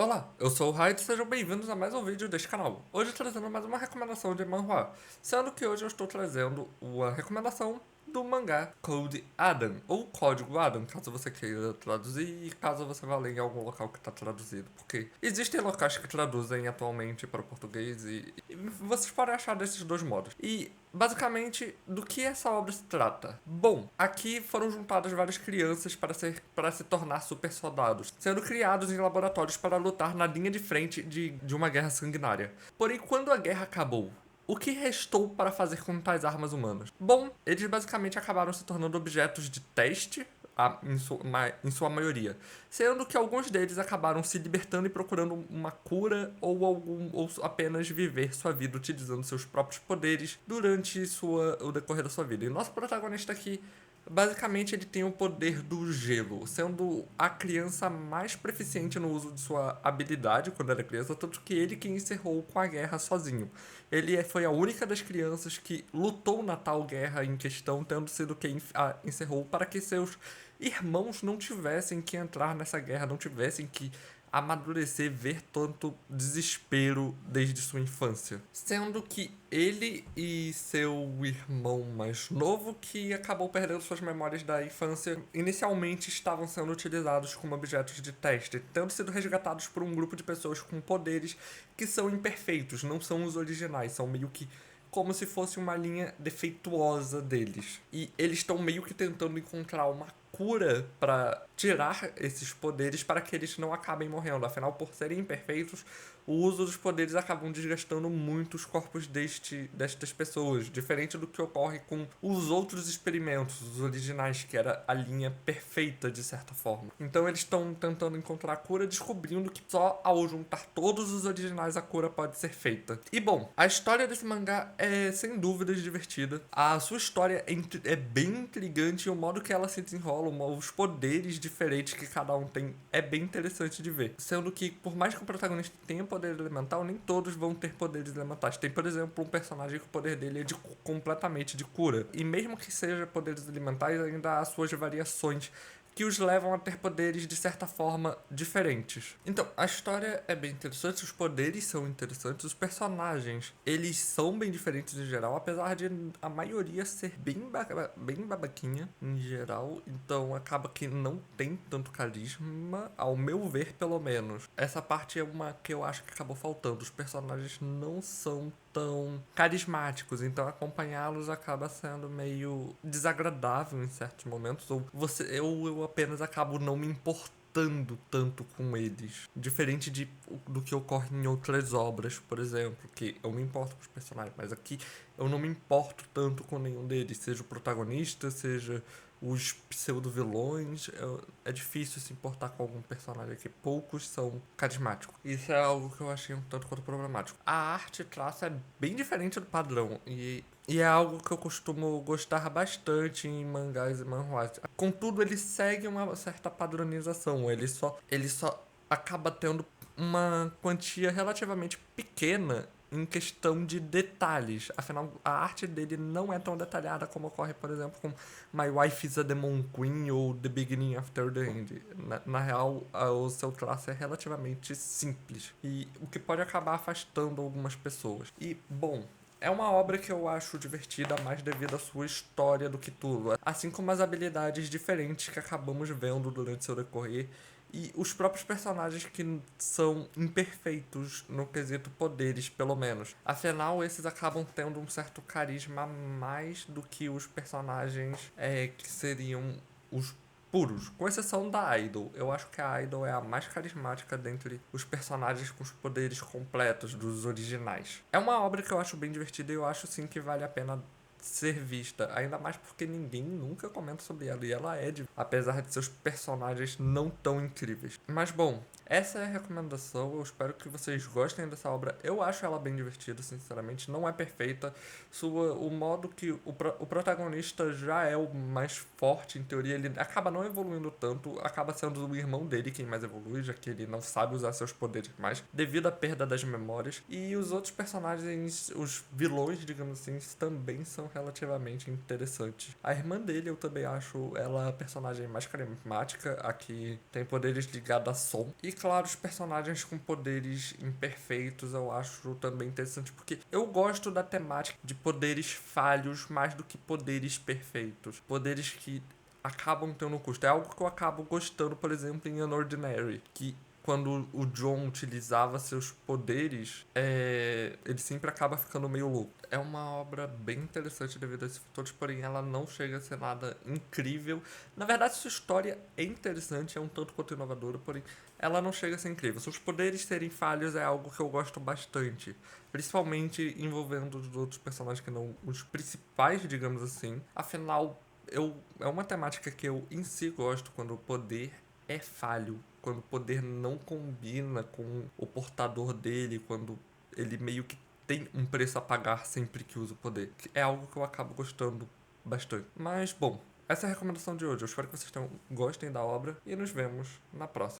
Olá, eu sou o Raid e sejam bem-vindos a mais um vídeo deste canal. Hoje trazendo mais uma recomendação de manhwa, sendo que hoje eu estou trazendo uma recomendação do mangá Code Adam, ou Código Adam, caso você queira traduzir e caso você vá ler em algum local que está traduzido, porque existem locais que traduzem atualmente para o português e vocês podem achar desses dois modos. E basicamente, do que essa obra se trata? Bom, aqui foram juntadas várias crianças para se tornar super soldados, sendo criados em laboratórios para lutar na linha de frente de uma guerra sanguinária. Porém, quando a guerra acabou, o que restou para fazer com tais armas humanas? Bom, eles basicamente acabaram se tornando objetos de teste, em sua maioria, sendo que alguns deles acabaram se libertando e procurando uma cura ou apenas viver sua vida utilizando seus próprios poderes durante o decorrer da sua vida. E nosso protagonista aqui, basicamente, ele tem o poder do gelo, sendo a criança mais proficiente no uso de sua habilidade quando era criança, tanto que ele que encerrou com a guerra sozinho. Ele foi a única das crianças que lutou na tal guerra em questão, tendo sido quem a encerrou para que seus irmãos não tivessem que entrar nessa guerra, não tivessem que amadurecer, ver tanto desespero desde sua infância. Sendo que ele e seu irmão mais novo, que acabou perdendo suas memórias da infância, inicialmente estavam sendo utilizados como objetos de teste, tendo sido resgatados por um grupo de pessoas com poderes que são imperfeitos, não são os originais, são meio que como se fosse uma linha defeituosa deles. E eles estão meio que tentando encontrar uma cura para tirar esses poderes para que eles não acabem morrendo. Afinal, por serem imperfeitos, o uso dos poderes acabam desgastando muito os corpos destas pessoas, diferente do que ocorre com os outros experimentos, os originais, que era a linha perfeita de certa forma. Então eles estão tentando encontrar a cura, descobrindo que só ao juntar todos os originais a cura pode ser feita. E bom, a história desse mangá é sem dúvidas divertida. A sua história é bem intrigante e o modo que ela se desenrola, os poderes diferentes que cada um tem, é bem interessante de ver. Sendo que, por mais que o protagonista tenha poder elemental, nem todos vão ter poderes elementais. Tem, por exemplo, um personagem que o poder dele é completamente de cura. E mesmo que seja poderes elementais, ainda há suas variações que os levam a ter poderes de certa forma diferentes. Então, a história é bem interessante, os poderes são interessantes, os personagens, eles são bem diferentes em geral, apesar de a maioria ser bem babaquinha em geral, então acaba que não tem tanto carisma, ao meu ver, pelo menos. Essa parte é uma que eu acho que acabou faltando, os personagens não são tão carismáticos, então acompanhá-los acaba sendo meio desagradável em certos momentos, ou eu apenas acabo não me importando tanto com eles, diferente do que ocorre em outras obras, por exemplo, que eu me importo com os personagens, mas aqui eu não me importo tanto com nenhum deles, seja o protagonista, seja os pseudo-vilões. É difícil se importar com algum personagem aqui. Poucos são carismáticos. Isso é algo que eu achei um tanto quanto problemático. A arte e traço é bem diferente do padrão. E é algo que eu costumo gostar bastante em mangás e manhwas. Contudo, ele segue uma certa padronização. Ele só acaba tendo uma quantia relativamente pequena em questão de detalhes. Afinal, a arte dele não é tão detalhada como ocorre, por exemplo, com My Wife is a Demon Queen ou The Beginning After the End. Na real, o seu traço é relativamente simples, e o que pode acabar afastando algumas pessoas. E, bom, é uma obra que eu acho divertida mais devido à sua história do que tudo, assim como as habilidades diferentes que acabamos vendo durante seu decorrer e os próprios personagens que são imperfeitos no quesito poderes, pelo menos. Afinal, esses acabam tendo um certo carisma a mais do que os personagens que seriam os puros, com exceção da Idol. Eu acho que a Idol é a mais carismática dentre os personagens com os poderes completos dos originais. É uma obra que eu acho bem divertida e eu acho sim que vale a pena ser vista, ainda mais porque ninguém nunca comenta sobre ela, e ela apesar de seus personagens não tão incríveis. Mas bom, essa é a recomendação, eu espero que vocês gostem dessa obra. Eu acho ela bem divertida, sinceramente, não é perfeita. O modo que o protagonista já é o mais forte, em teoria, ele acaba não evoluindo tanto, acaba sendo o irmão dele quem mais evolui, já que ele não sabe usar seus poderes mais, devido à perda das memórias. E os outros personagens, os vilões, digamos assim, também são relativamente interessantes. A irmã dele, eu também acho ela a personagem mais carismática, a que tem poderes ligados a som. E claro, os personagens com poderes imperfeitos eu acho também interessante, porque eu gosto da temática de poderes falhos mais do que poderes perfeitos. Poderes que acabam tendo um custo. É algo que eu acabo gostando, por exemplo, em Unordinary, que quando o John utilizava seus poderes, ele sempre acaba ficando meio louco. É uma obra bem interessante devido a esses fatores, porém ela não chega a ser nada incrível. Na verdade, sua história é interessante, é um tanto quanto inovadora, porém ela não chega a ser incrível. Seus poderes serem falhos é algo que eu gosto bastante, principalmente envolvendo os outros personagens que não os principais, digamos assim. Afinal, é uma temática que eu em si gosto quando o poder é falho, quando o poder não combina com o portador dele, quando ele meio que tem um preço a pagar sempre que usa o poder. É algo que eu acabo gostando bastante. Mas, bom, essa é a recomendação de hoje. Eu espero que vocês gostem da obra e nos vemos na próxima.